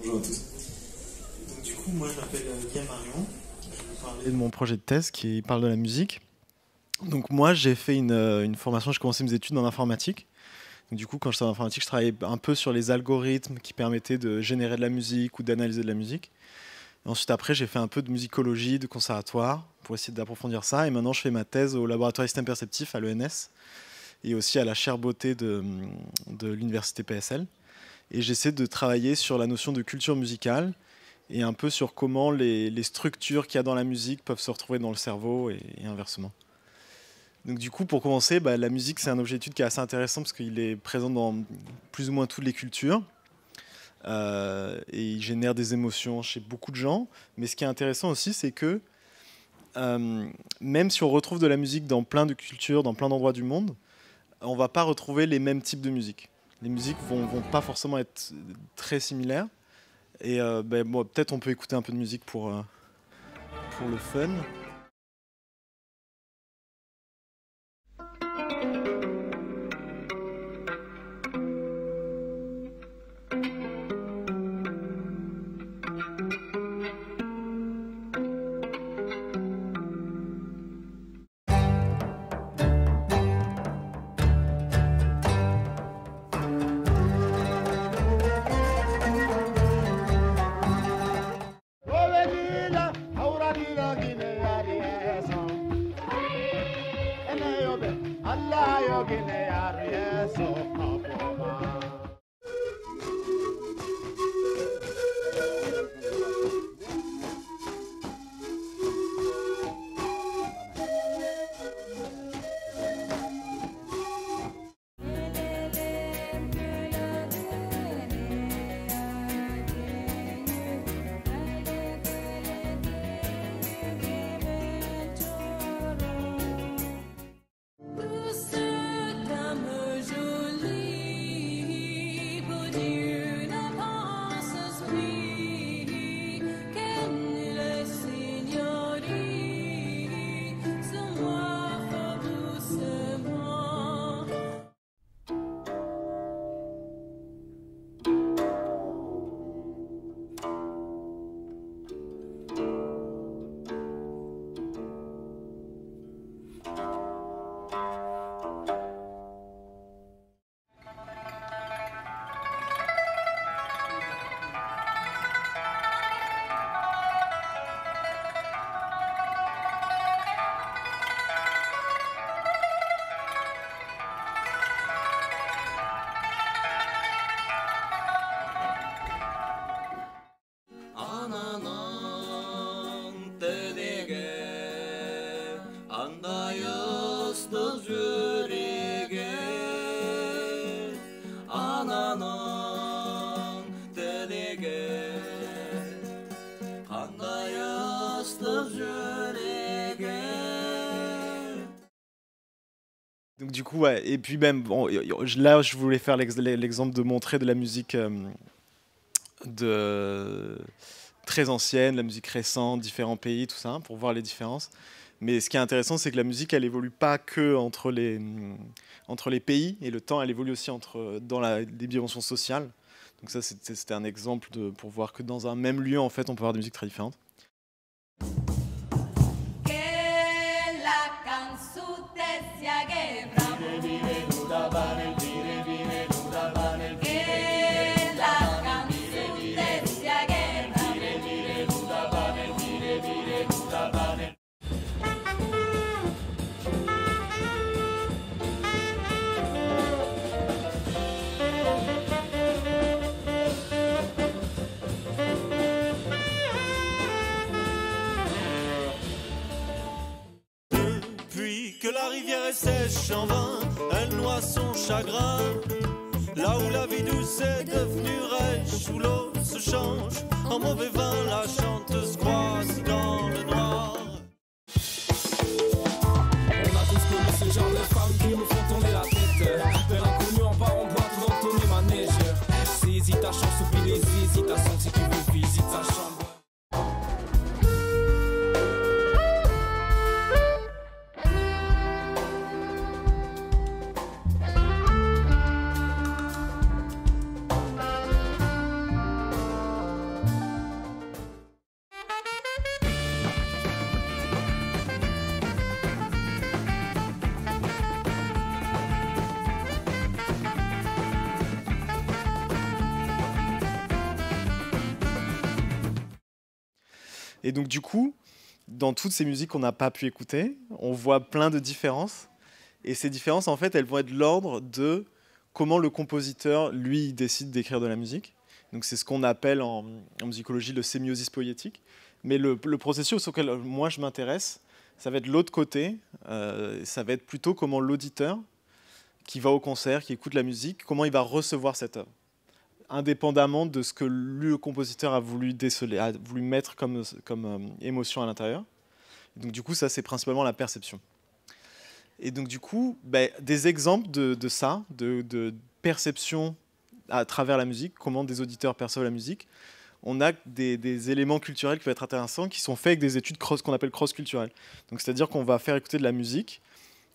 Bonjour à tous. Donc, du coup, moi je m'appelle Guillaume Marion. Je vais vous parler de mon projet de thèse qui parle de la musique. Donc moi j'ai fait une formation, j'ai commencé mes études en informatique. Donc, du coup quand j'étais en informatique, je travaillais un peu sur les algorithmes qui permettaient de générer de la musique ou d'analyser de la musique. Et ensuite après j'ai fait un peu de musicologie, de conservatoire pour essayer d'approfondir ça. Et maintenant je fais ma thèse au laboratoire système perceptif à l'ENS et aussi à la chaire beauté de l'université PSL. Et j'essaie de travailler sur la notion de culture musicale et un peu sur comment les structures qu'il y a dans la musique peuvent se retrouver dans le cerveau et inversement. Donc du coup, pour commencer, la musique, c'est un objet d'étude qui est assez intéressant parce qu'il est présent dans plus ou moins toutes les cultures et il génère des émotions chez beaucoup de gens. Mais ce qui est intéressant aussi, c'est que même si on retrouve de la musique dans plein de cultures, dans plein d'endroits du monde, on ne va pas retrouver les mêmes types de musique. Les musiques vont pas forcément être très similaires. Et bon, peut-être on peut écouter un peu de musique pour le fun. Donc du coup, ouais, et puis même, bon, là je voulais faire l'exemple de montrer de la musique très ancienne, la musique récente, différents pays, tout ça, pour voir les différences. Mais ce qui est intéressant, c'est que la musique, elle évolue pas que entre les pays, et le temps, elle évolue aussi dans les dimensions sociales. Donc ça, c'était un exemple pour voir que dans un même lieu, en fait, on peut avoir des musiques très différentes. Que la rivière est sèche en vain, elle noie son chagrin. Là où la vie douce est devenue rêche, où l'eau se change en mauvais vin, la chanteuse croit dans le noir. On a tous connu ce genre de femmes qui me font tourner la tête. Vers l'inconnu en bas, on boit tout dans ton manège. Saisis ta chance, oublie les hésitations. Si tu veux, visite sa chambre. Et donc du coup, dans toutes ces musiques qu'on n'a pas pu écouter, on voit plein de différences. Et ces différences, en fait, elles vont être de l'ordre de comment le compositeur, lui, décide d'écrire de la musique. Donc c'est ce qu'on appelle en musicologie le sémiosis poétique. Mais le processus auquel moi je m'intéresse, ça va être l'autre côté. Ça va être plutôt comment l'auditeur qui va au concert, qui écoute la musique, comment il va recevoir cette œuvre, indépendamment de ce que le compositeur a voulu déceler, a voulu mettre comme émotion à l'intérieur. Donc du coup, ça, c'est principalement la perception. Et donc du coup, des exemples de ça, de perception à travers la musique, comment des auditeurs perçoivent la musique, on a des éléments culturels qui peuvent être intéressants, qui sont faits avec des études qu'on appelle cross-culturelles. Donc c'est-à-dire qu'on va faire écouter de la musique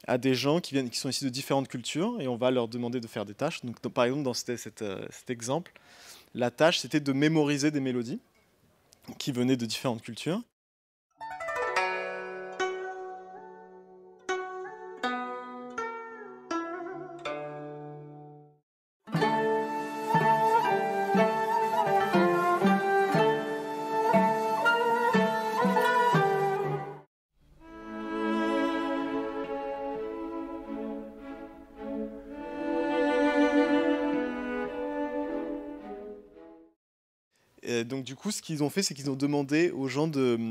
à des gens qui sont issus de différentes cultures, et on va leur demander de faire des tâches. Donc par exemple, dans cet exemple, la tâche, c'était de mémoriser des mélodies qui venaient de différentes cultures. Et donc du coup, ce qu'ils ont fait, c'est qu'ils ont demandé aux gens de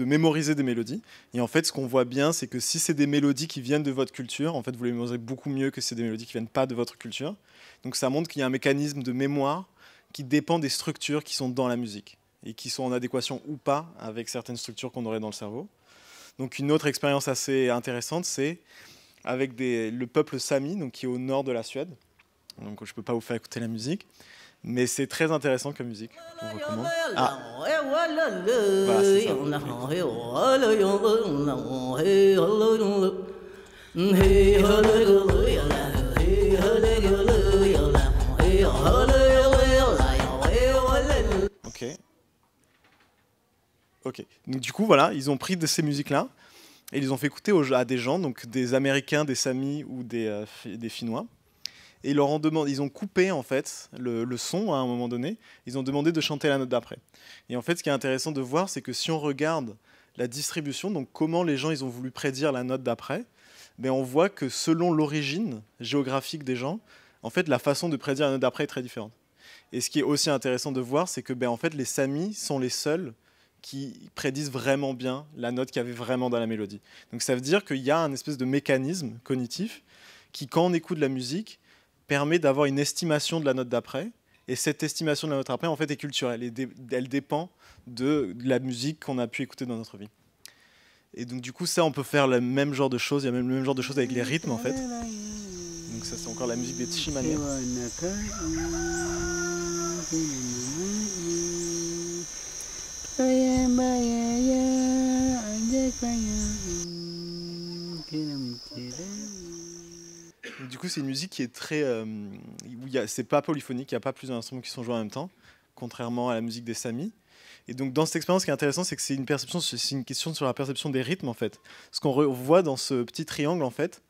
mémoriser des mélodies. Et en fait, ce qu'on voit bien, c'est que si c'est des mélodies qui viennent de votre culture, en fait, vous les mémorisez beaucoup mieux que si c'est des mélodies qui ne viennent pas de votre culture. Donc ça montre qu'il y a un mécanisme de mémoire qui dépend des structures qui sont dans la musique et qui sont en adéquation ou pas avec certaines structures qu'on aurait dans le cerveau. Donc une autre expérience assez intéressante, c'est avec le peuple Sami, donc qui est au nord de la Suède. Donc je ne peux pas vous faire écouter la musique. Mais c'est très intéressant comme musique, je vous recommande. Ah, voilà, c'est ça. Ok. Donc du coup, voilà, ils ont pris de ces musiques-là et ils les ont fait écouter à des gens, donc des Américains, des Samis ou des Finnois. Et ils ont coupé en fait le son à un moment donné. Ils ont demandé de chanter la note d'après. Et en fait, ce qui est intéressant de voir, c'est que si on regarde la distribution, donc comment les gens ils ont voulu prédire la note d'après, on voit que selon l'origine géographique des gens, en fait, la façon de prédire la note d'après est très différente. Et ce qui est aussi intéressant de voir, c'est que en fait, les Samis sont les seuls qui prédisent vraiment bien la note qu'il y avait vraiment dans la mélodie. Donc ça veut dire qu'il y a un espèce de mécanisme cognitif qui, quand on écoute la musique, permet d'avoir une estimation de la note d'après. Et cette estimation de la note d'après, en fait, est culturelle. Et elle dépend de la musique qu'on a pu écouter dans notre vie. Et donc, du coup, ça, on peut faire le même genre de choses. Il y a même le même genre de choses avec les rythmes, en fait. Donc, ça, c'est encore la musique des Tshimane. Du coup, c'est une musique qui est très... c'est pas polyphonique, il n'y a pas plusieurs instruments qui sont joués en même temps, contrairement à la musique des Samis. Et donc, dans cette expérience, ce qui est intéressant, c'est que c'est une question sur la perception des rythmes, en fait. Ce qu'on voit dans ce petit triangle, en fait,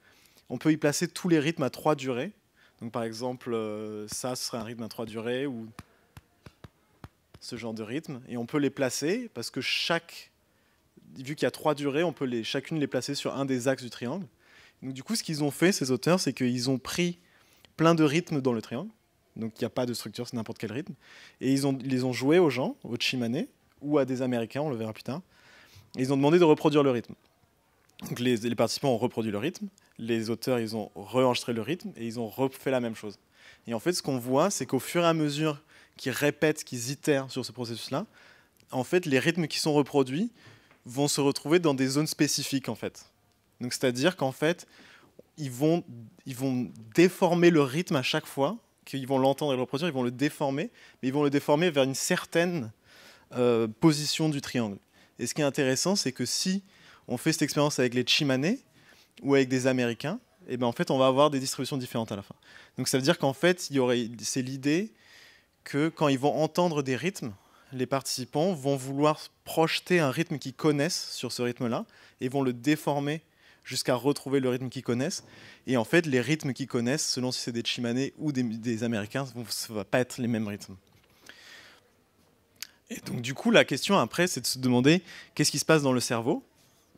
on peut y placer tous les rythmes à 3 durées. Donc, par exemple, ça, ce serait un rythme à 3 durées, ou ce genre de rythme. Et on peut les placer, parce que vu qu'il y a 3 durées, on peut chacune les placer sur un des axes du triangle. Donc, du coup, ce qu'ils ont fait, ces auteurs, c'est qu'ils ont pris plein de rythmes dans le triangle. Donc, il n'y a pas de structure, c'est n'importe quel rythme. Et ils les ont joués aux gens, aux Tshimane, ou à des Américains, on le verra plus tard. Et ils ont demandé de reproduire le rythme. Donc, les participants ont reproduit le rythme. Les auteurs, ils ont re-enregistré le rythme et ils ont refait la même chose. Et en fait, ce qu'on voit, c'est qu'au fur et à mesure qu'ils répètent, qu'ils itèrent sur ce processus-là, en fait, les rythmes qui sont reproduits vont se retrouver dans des zones spécifiques, en fait. Donc, c'est-à-dire qu'en fait, ils vont déformer le rythme à chaque fois qu'ils vont l'entendre et le reproduire, ils vont le déformer, mais ils vont le déformer vers une certaine position du triangle. Et ce qui est intéressant, c'est que si on fait cette expérience avec les Tshimane ou avec des Américains, en fait, on va avoir des distributions différentes à la fin. Donc, ça veut dire qu'en fait, c'est l'idée que quand ils vont entendre des rythmes, les participants vont vouloir projeter un rythme qu'ils connaissent sur ce rythme-là et vont le déformer jusqu'à retrouver le rythme qu'ils connaissent. Et en fait, les rythmes qu'ils connaissent, selon si c'est des Tshimane ou des Américains, ça ne va pas être les mêmes rythmes. Et donc du coup, la question après, c'est de se demander qu'est-ce qui se passe dans le cerveau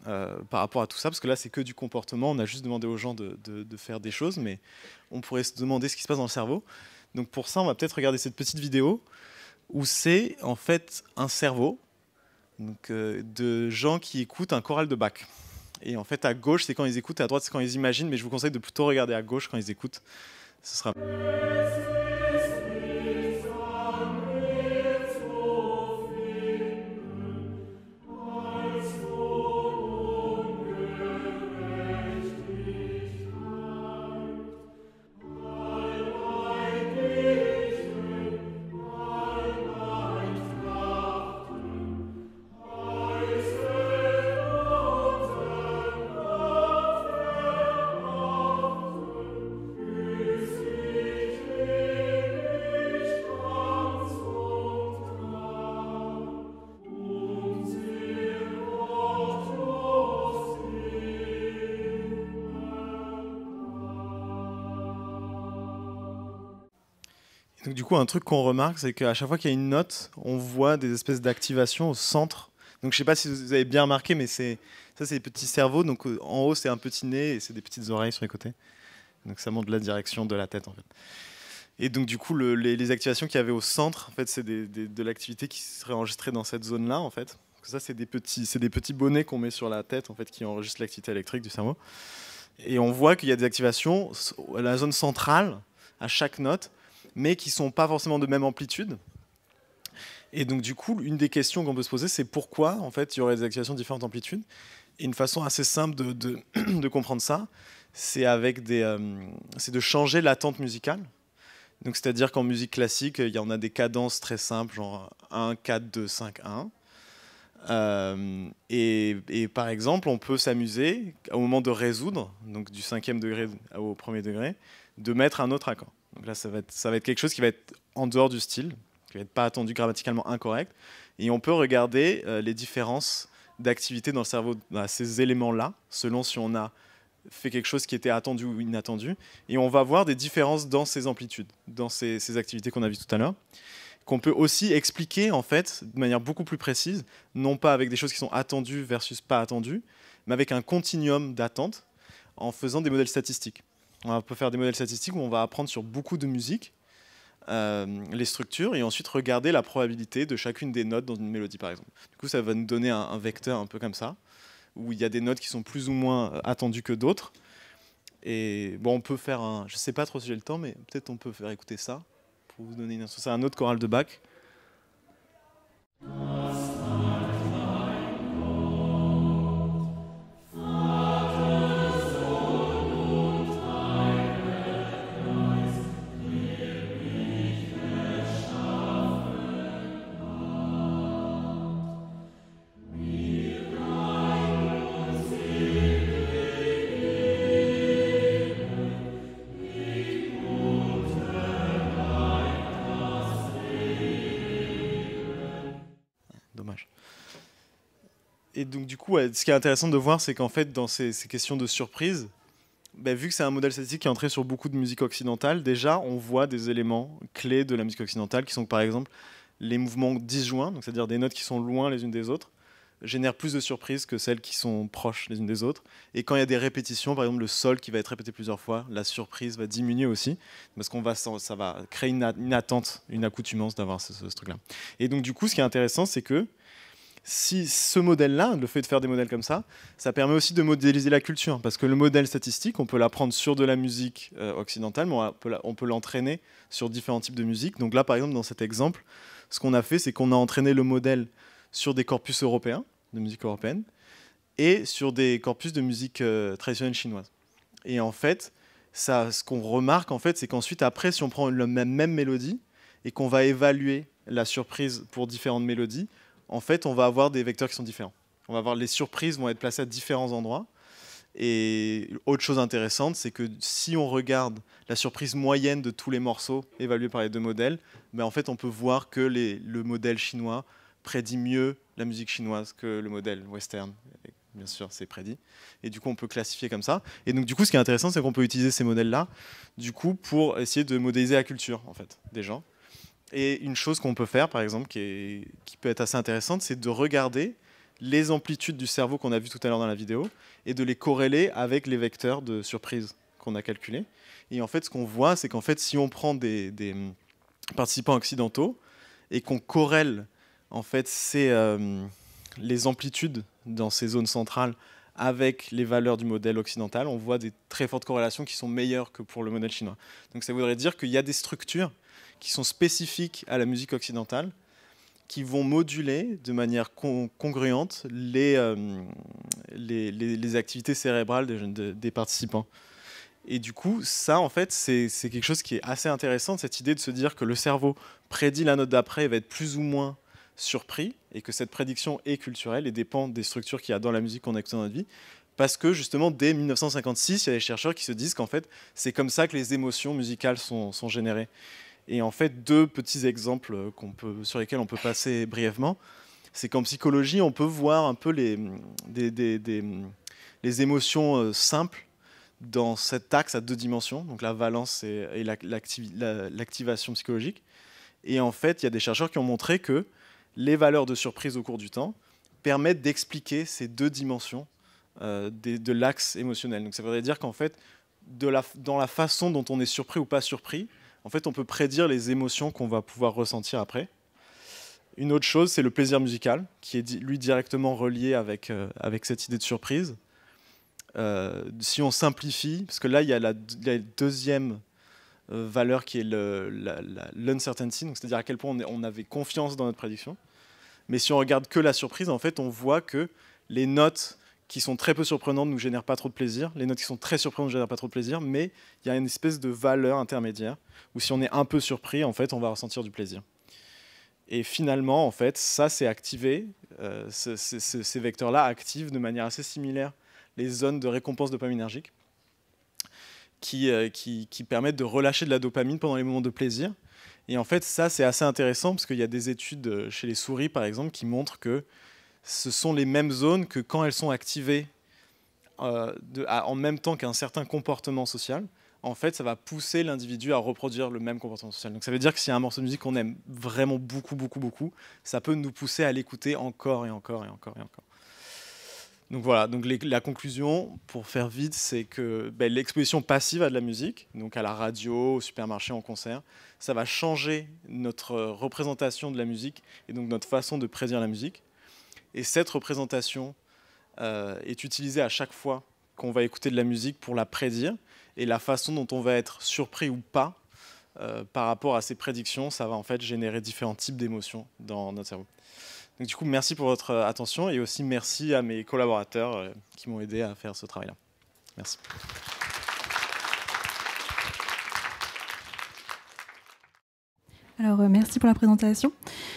par rapport à tout ça, parce que là, c'est que du comportement. On a juste demandé aux gens de faire des choses, mais on pourrait se demander ce qui se passe dans le cerveau. Donc pour ça, on va peut-être regarder cette petite vidéo où c'est en fait un cerveau donc, de gens qui écoutent un choral de Bach. Et en fait, à gauche, c'est quand ils écoutent, et à droite, c'est quand ils imaginent, mais je vous conseille de plutôt regarder à gauche quand ils écoutent. Ce sera... Donc, du coup, un truc qu'on remarque, c'est qu'à chaque fois qu'il y a une note, on voit des espèces d'activations au centre. Donc, je ne sais pas si vous avez bien remarqué, mais ça, c'est des petits cerveaux. Donc, en haut, c'est un petit nez et c'est des petites oreilles sur les côtés. Donc, ça montre la direction de la tête, en fait. Et donc, du coup, les activations qu'il y avait au centre, en fait, c'est de l'activité qui serait enregistrée dans cette zone-là, en fait. Donc, ça, c'est des petits bonnets qu'on met sur la tête, en fait, qui enregistrent l'activité électrique du cerveau. Et on voit qu'il y a des activations à la zone centrale, à chaque note, mais qui ne sont pas forcément de même amplitude. Et donc, du coup, une des questions qu'on peut se poser, c'est pourquoi, en fait, il y aurait des activations de différentes amplitudes. Et une façon assez simple de comprendre ça, c'est de changer l'attente musicale. Donc, c'est-à-dire qu'en musique classique, on a des cadences très simples, genre 1, 4, 2, 5, 1. Et par exemple, on peut s'amuser, au moment de résoudre, donc du 5e degré au 1er degré, de mettre un autre accord. Donc là, ça va être quelque chose qui va être en dehors du style, qui va être pas attendu grammaticalement incorrect. Et on peut regarder les différences d'activité dans le cerveau à ces éléments-là, selon si on a fait quelque chose qui était attendu ou inattendu. Et on va voir des différences dans ces amplitudes, dans ces activités qu'on a vues tout à l'heure, qu'on peut aussi expliquer en fait de manière beaucoup plus précise, non pas avec des choses qui sont attendues versus pas attendues, mais avec un continuum d'attente en faisant des modèles statistiques. On peut faire des modèles statistiques où on va apprendre sur beaucoup de musique les structures et ensuite regarder la probabilité de chacune des notes dans une mélodie, par exemple. Du coup, ça va nous donner un vecteur un peu comme ça, où il y a des notes qui sont plus ou moins attendues que d'autres. Et bon, on peut faire un... Je ne sais pas trop si j'ai le temps, mais peut-être on peut faire écouter ça pour vous donner une instance. C'est un autre choral de Bach. Dommage. Et donc du coup, ce qui est intéressant de voir, c'est qu'en fait, dans ces questions de surprise, vu que c'est un modèle statistique qui est entré sur beaucoup de musique occidentale, déjà, on voit des éléments clés de la musique occidentale, qui sont par exemple les mouvements disjoints, donc c'est-à-dire des notes qui sont loin les unes des autres, génèrent plus de surprises que celles qui sont proches les unes des autres. Et quand il y a des répétitions, par exemple le sol qui va être répété plusieurs fois, la surprise va diminuer aussi, parce qu'on ça va créer une attente, une accoutumance d'avoir ce truc-là. Et donc du coup, ce qui est intéressant, c'est que si ce modèle-là, le fait de faire des modèles comme ça permet aussi de modéliser la culture, parce que le modèle statistique, on peut l'apprendre sur de la musique occidentale, mais on peut l'entraîner sur différents types de musique. Donc là, par exemple, dans cet exemple, ce qu'on a fait, c'est qu'on a entraîné le modèle sur des corpus européens, de musique européenne, et sur des corpus de musique traditionnelle chinoise. Et en fait, ce qu'on remarque, en fait, c'est qu'ensuite, après, si on prend la même mélodie et qu'on va évaluer la surprise pour différentes mélodies, en fait, on va avoir des vecteurs qui sont différents. On va avoir les surprises vont être placées à différents endroits. Et autre chose intéressante, c'est que si on regarde la surprise moyenne de tous les morceaux évalués par les deux modèles, en fait, on peut voir que le modèle chinois prédit mieux la musique chinoise que le modèle western. Et bien sûr, c'est prédit. Et du coup, on peut classifier comme ça. Et donc, du coup, ce qui est intéressant, c'est qu'on peut utiliser ces modèles-là, du coup, pour essayer de modéliser la culture, en fait, des gens. Et une chose qu'on peut faire, par exemple, qui peut être assez intéressante, c'est de regarder les amplitudes du cerveau qu'on a vu tout à l'heure dans la vidéo et de les corréler avec les vecteurs de surprise qu'on a calculés. Et en fait, ce qu'on voit, c'est qu'en fait, si on prend des participants occidentaux et qu'on corrèle en fait, les amplitudes dans ces zones centrales avec les valeurs du modèle occidental, on voit des très fortes corrélations qui sont meilleures que pour le modèle chinois. Donc ça voudrait dire qu'il y a des structures qui sont spécifiques à la musique occidentale, qui vont moduler de manière congruente les activités cérébrales des participants. Et du coup, ça, en fait, c'est quelque chose qui est assez intéressant, cette idée de se dire que le cerveau prédit la note d'après et va être plus ou moins surpris, et que cette prédiction est culturelle et dépend des structures qu'il y a dans la musique qu'on a écoutée dans notre vie. Parce que, justement, dès 1956, il y a des chercheurs qui se disent qu'en fait, c'est comme ça que les émotions musicales sont générées. Et en fait, deux petits exemples sur lesquels on peut passer brièvement, c'est qu'en psychologie, on peut voir un peu les émotions simples dans cet axe à 2 dimensions, donc la valence et l'activation psychologique. Et en fait, il y a des chercheurs qui ont montré que les valeurs de surprise au cours du temps permettent d'expliquer ces 2 dimensions de l'axe émotionnel. Donc ça veut dire qu'en fait, dans la façon dont on est surpris ou pas surpris, en fait, on peut prédire les émotions qu'on va pouvoir ressentir après. Une autre chose, c'est le plaisir musical, qui est lui directement relié avec cette idée de surprise. Si on simplifie, parce que là, il y a la deuxième valeur qui est l'uncertainty, c'est-à-dire à quel point on avait confiance dans notre prédiction. Mais si on regarde que la surprise, en fait, on voit que les notes qui sont très peu surprenantes ne nous génèrent pas trop de plaisir. Les notes qui sont très surprenantes ne génèrent pas trop de plaisir, mais il y a une espèce de valeur intermédiaire où si on est un peu surpris, en fait, on va ressentir du plaisir. Et finalement, en fait, ça, c'est activé. Ces vecteurs-là activent de manière assez similaire les zones de récompense dopaminergique qui permettent de relâcher de la dopamine pendant les moments de plaisir. Et en fait, ça, c'est assez intéressant parce qu'il y a des études chez les souris, par exemple, qui montrent que ce sont les mêmes zones que quand elles sont activées en même temps qu'un certain comportement social. En fait, ça va pousser l'individu à reproduire le même comportement social. Donc ça veut dire que s'il y a un morceau de musique qu'on aime vraiment beaucoup, beaucoup, beaucoup, ça peut nous pousser à l'écouter encore et encore et encore et encore. Donc voilà, donc la conclusion, pour faire vite, c'est que l'exposition passive à de la musique, donc à la radio, au supermarché, en concert, ça va changer notre représentation de la musique et donc notre façon de prédire la musique. Et cette représentation est utilisée à chaque fois qu'on va écouter de la musique pour la prédire. Et la façon dont on va être surpris ou pas par rapport à ces prédictions, ça va en fait générer différents types d'émotions dans notre cerveau. Donc du coup, merci pour votre attention et aussi merci à mes collaborateurs qui m'ont aidé à faire ce travail-là. Merci. Alors, merci pour la présentation.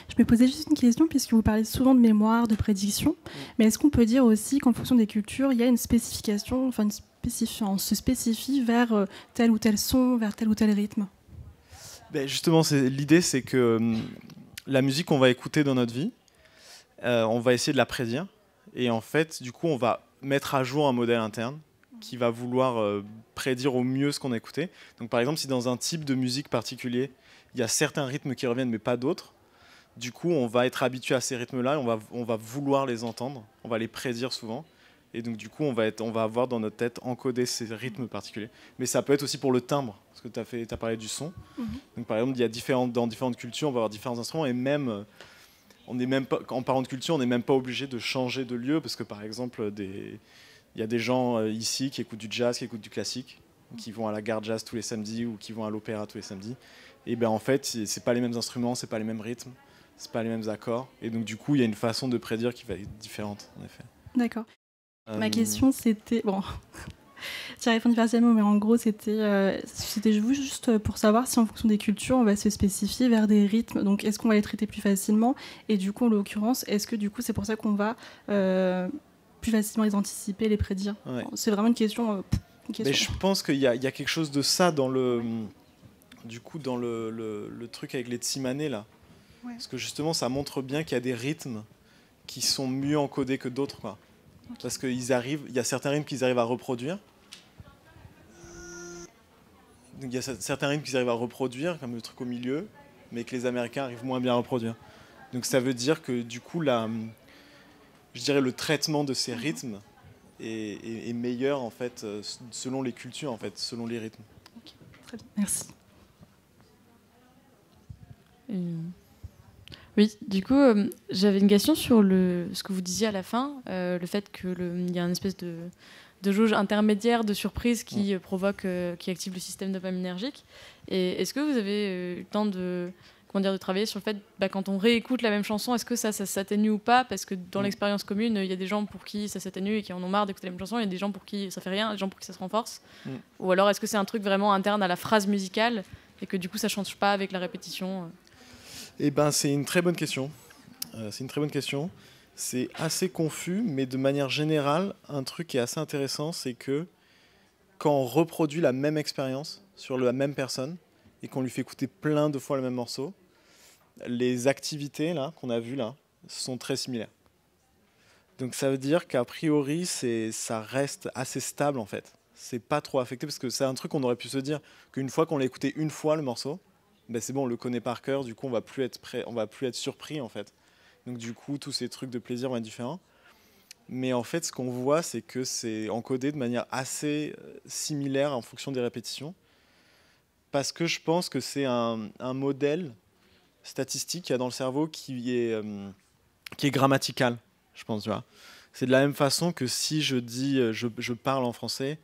Je me posais juste une question, puisque vous parlez souvent de mémoire, de prédiction, mais est-ce qu'on peut dire aussi qu'en fonction des cultures, il y a une spécification, enfin on se spécifie vers tel ou tel son, vers tel ou tel rythme? Justement, l'idée, c'est que la musique qu'on va écouter dans notre vie, on va essayer de la prédire, et en fait, du coup, on va mettre à jour un modèle interne qui va vouloir prédire au mieux ce qu'on a écouté. Donc, par exemple, si dans un type de musique particulier, il y a certains rythmes qui reviennent, mais pas d'autres. Du coup, on va être habitué à ces rythmes-là et on va vouloir les entendre. On va les prédire souvent. Et donc, du coup, on va avoir dans notre tête encodé ces rythmes particuliers. Mais ça peut être aussi pour le timbre, parce que tu as parlé du son. Donc, par exemple, dans différentes cultures, on va avoir différents instruments. Et même, en parlant de culture, on n'est même pas obligé de changer de lieu, parce que, par exemple, il y a des gens ici qui écoutent du jazz, qui écoutent du classique, qui vont à la gare jazz tous les samedis ou qui vont à l'opéra tous les samedis. Et en fait, c'est pas les mêmes instruments, c'est pas les mêmes rythmes, c'est pas les mêmes accords. Et donc, du coup, il y a une façon de prédire qui va être différente, en effet. D'accord. Ma question, c'était... Bon, tu as répondu partiellement, mais en gros, c'était juste pour savoir si en fonction des cultures, on va se spécifier vers des rythmes. Donc, est-ce qu'on va les traiter plus facilement? Et du coup, en l'occurrence, est-ce que du coup, c'est pour ça qu'on va plus facilement les anticiper, les prédire? Ouais. C'est vraiment une question... Mais je pense qu'il y a quelque chose de ça dans le truc avec les tsimané, là. Ouais. Parce que justement, ça montre bien qu'il y a des rythmes qui sont mieux encodés que d'autres, quoi. Okay. Parce qu'il y a certains rythmes qu'ils arrivent à reproduire. Donc, il y a certains rythmes qu'ils arrivent à reproduire, comme le truc au milieu. mais que les Américains arrivent moins bien à reproduire. Donc ça veut dire que du coup, je dirais le traitement de ces rythmes est meilleur en fait, selon les cultures, en fait, selon les rythmes. Okay, très bien, merci. Oui, du coup, j'avais une question sur ce que vous disiez à la fin, le fait qu'il y a une espèce de jauge intermédiaire de surprise qui qui active le système dopaminergique. Et est-ce que vous avez eu le temps de travailler sur le fait, quand on réécoute la même chanson, est-ce que ça s'atténue ou pas? Parce que dans l'expérience commune, il y a des gens pour qui ça s'atténue et qui en ont marre d'écouter la même chanson, il y a des gens pour qui ça fait rien, des gens pour qui ça se renforce. Ou alors est-ce que c'est un truc vraiment interne à la phrase musicale et que du coup ça change pas avec la répétition? Eh ben, c'est une très bonne question. C'est assez confus, mais de manière générale, un truc qui est assez intéressant, c'est que quand on reproduit la même expérience sur la même personne et qu'on lui fait écouter plein de fois le même morceau, les activités là qu'on a vues là sont très similaires. Donc ça veut dire qu'a priori, ça reste assez stable en fait. C'est pas trop affecté parce que c'est un truc qu'on aurait pu se dire qu'une fois qu'on l'a écouté une fois le morceau, ben c'est bon, on le connaît par cœur, du coup on va plus être surpris en fait. Donc du coup tous ces trucs de plaisir vont être différents. Mais en fait ce qu'on voit c'est que c'est encodé de manière assez similaire en fonction des répétitions. Parce que je pense que c'est un modèle statistique qu'il y a dans le cerveau qui est grammatical, je pense, tu vois. C'est de la même façon que si je dis je parle en français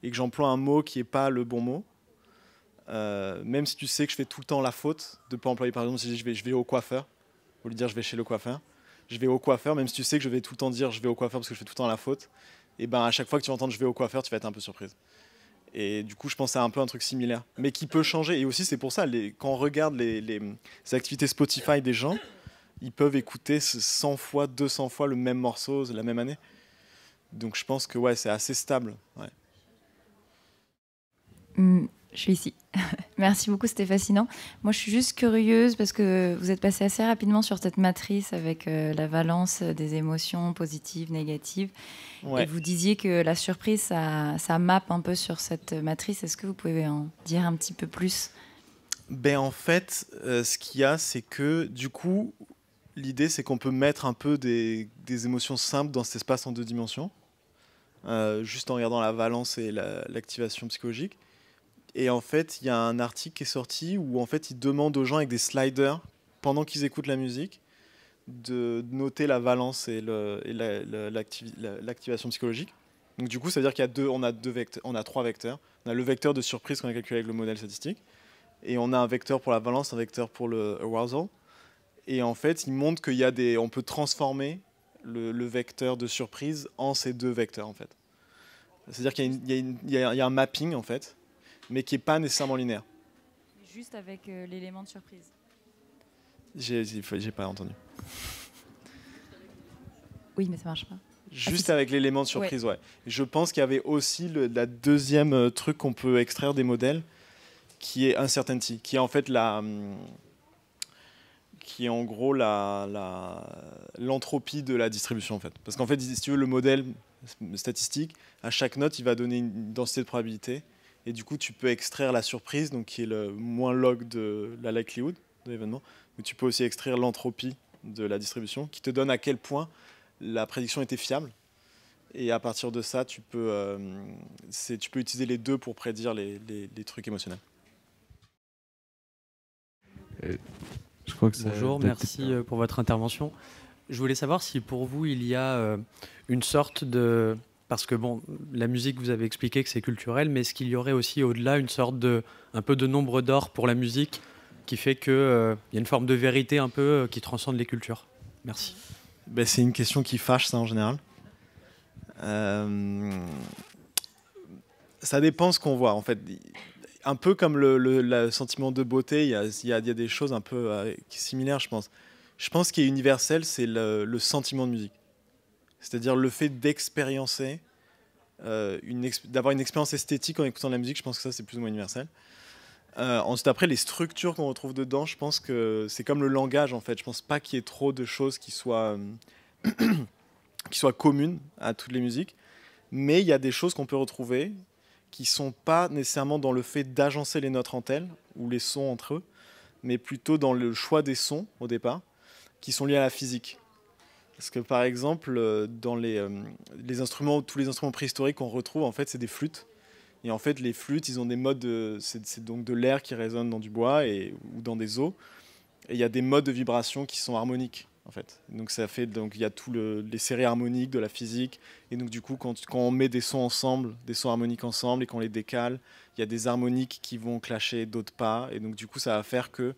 et que j'emploie un mot qui n'est pas le bon mot, même si tu sais que je fais tout le temps la faute de ne pas employer, par exemple, si je dis je vais au coiffeur, au lieu de dire je vais chez le coiffeur, je vais au coiffeur, même si tu sais que je vais tout le temps dire je vais au coiffeur parce que je fais tout le temps la faute, et ben à chaque fois que tu vas entendre je vais au coiffeur, tu vas être un peu surprise. Et du coup, je pense que c'est un peu un truc similaire, mais qui peut changer. Et aussi, c'est pour ça, quand on regarde les activités Spotify des gens, ils peuvent écouter 100 fois, 200 fois le même morceau la même année. Donc je pense que ouais, c'est assez stable. Ouais. Je suis ici. Merci beaucoup, c'était fascinant. Moi, je suis juste curieuse parce que vous êtes passé assez rapidement sur cette matrice avec la valence des émotions positives, négatives. Ouais. Et vous disiez que la surprise, ça mappe un peu sur cette matrice. Est-ce que vous pouvez en dire un petit peu plus? Ben, en fait, ce qu'il y a, c'est que du coup, l'idée, c'est qu'on peut mettre un peu des émotions simples dans cet espace en 2 dimensions, juste en regardant la valence et l'activation psychologique. Et en fait, il y a un article qui est sorti où en fait, ils demandent aux gens avec des sliders, pendant qu'ils écoutent la musique, de noter la valence et l'activation psychologique. Donc du coup, ça veut dire qu'il y a on a 3 vecteurs. On a le vecteur de surprise qu'on a calculé avec le modèle statistique, et on a un vecteur pour la valence, un vecteur pour le arousal. Et en fait, ils montrent on peut transformer le vecteur de surprise en ces 2 vecteurs en fait. C'est-à-dire qu'il y a un mapping en fait, mais qui n'est pas nécessairement linéaire. Juste avec l'élément de surprise. J'ai pas entendu. Oui, mais ça marche pas. Juste avec l'élément de surprise, ouais. Je pense qu'il y avait aussi la deuxième truc qu'on peut extraire des modèles, qui est uncertainty, qui est en fait qui est en gros l'entropie de la distribution en fait. Parce qu'en fait, si tu veux, le modèle statistique, à chaque note, il va donner une densité de probabilité. Et du coup, tu peux extraire la surprise, donc qui est le moins log de la likelihood de l'événement. Mais tu peux aussi extraire l'entropie de la distribution, qui te donne à quel point la prédiction était fiable. Et à partir de ça, tu peux utiliser les deux pour prédire les trucs émotionnels. Je crois que bonjour, merci pour votre intervention. Je voulais savoir si pour vous, il y a une sorte de... Parce que bon, la musique, vous avez expliqué que c'est culturel, mais est-ce qu'il y aurait aussi au-delà une sorte un peu de nombre d'or pour la musique qui fait qu'il y a une forme de vérité un peu qui transcende les cultures? Merci. Ben, c'est une question qui fâche, ça, en général. Ça dépend ce qu'on voit, en fait. Un peu comme le sentiment de beauté, il y a des choses un peu similaires, je pense. Je pense qu'il est universel, c'est le sentiment de musique. C'est-à-dire le fait d'expériencer, d'avoir une expérience esthétique en écoutant de la musique, je pense que ça, c'est plus ou moins universel. Ensuite, après, les structures qu'on retrouve dedans, je pense que c'est comme le langage, en fait. Je pense pas qu'il y ait trop de choses qui soient communes à toutes les musiques. Mais il y a des choses qu'on peut retrouver qui sont pas nécessairement dans le fait d'agencer les notes entre elles, ou les sons entre eux, mais plutôt dans le choix des sons au départ, qui sont liés à la physique. Parce que par exemple, dans les instruments, tous les instruments préhistoriques qu'on retrouve, en fait, c'est des flûtes. Et en fait, les flûtes, ils ont des modes, c'est donc de l'air qui résonne dans du bois ou dans des os. Et il y a des modes de vibration qui sont harmoniques, en fait. Donc ça fait, donc il y a tous les séries harmoniques de la physique. Et donc du coup, quand on met des sons ensemble, des sons harmoniques ensemble, et qu'on les décale, il y a des harmoniques qui vont clasher, d'autres pas. Et donc du coup, ça va faire que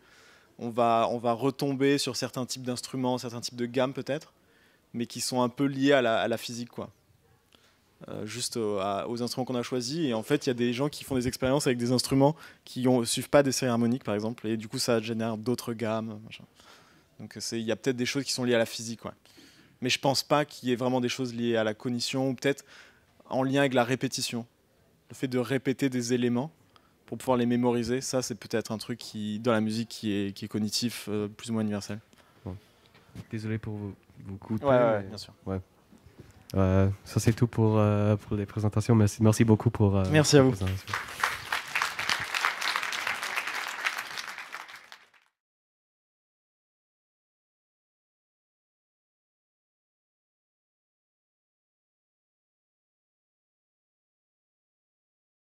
on va retomber sur certains types d'instruments, certains types de gammes peut-être, mais qui sont un peu liés à la physique, quoi. Juste aux instruments qu'on a choisis. Et en fait, il y a des gens qui font des expériences avec des instruments qui ne suivent pas des séries harmoniques, par exemple, et du coup, ça génère d'autres gammes. Machin. Donc, il y a peut-être des choses qui sont liées à la physique, ouais. Mais je ne pense pas qu'il y ait vraiment des choses liées à la cognition, ou peut-être en lien avec la répétition. Le fait de répéter des éléments pour pouvoir les mémoriser, ça, c'est peut-être un truc dans la musique qui est cognitif, plus ou moins universel. Bon. Désolé pour vous couper. Ouais, bien sûr. Ouais. Ça c'est tout pour les présentations. Merci beaucoup pour merci à vous.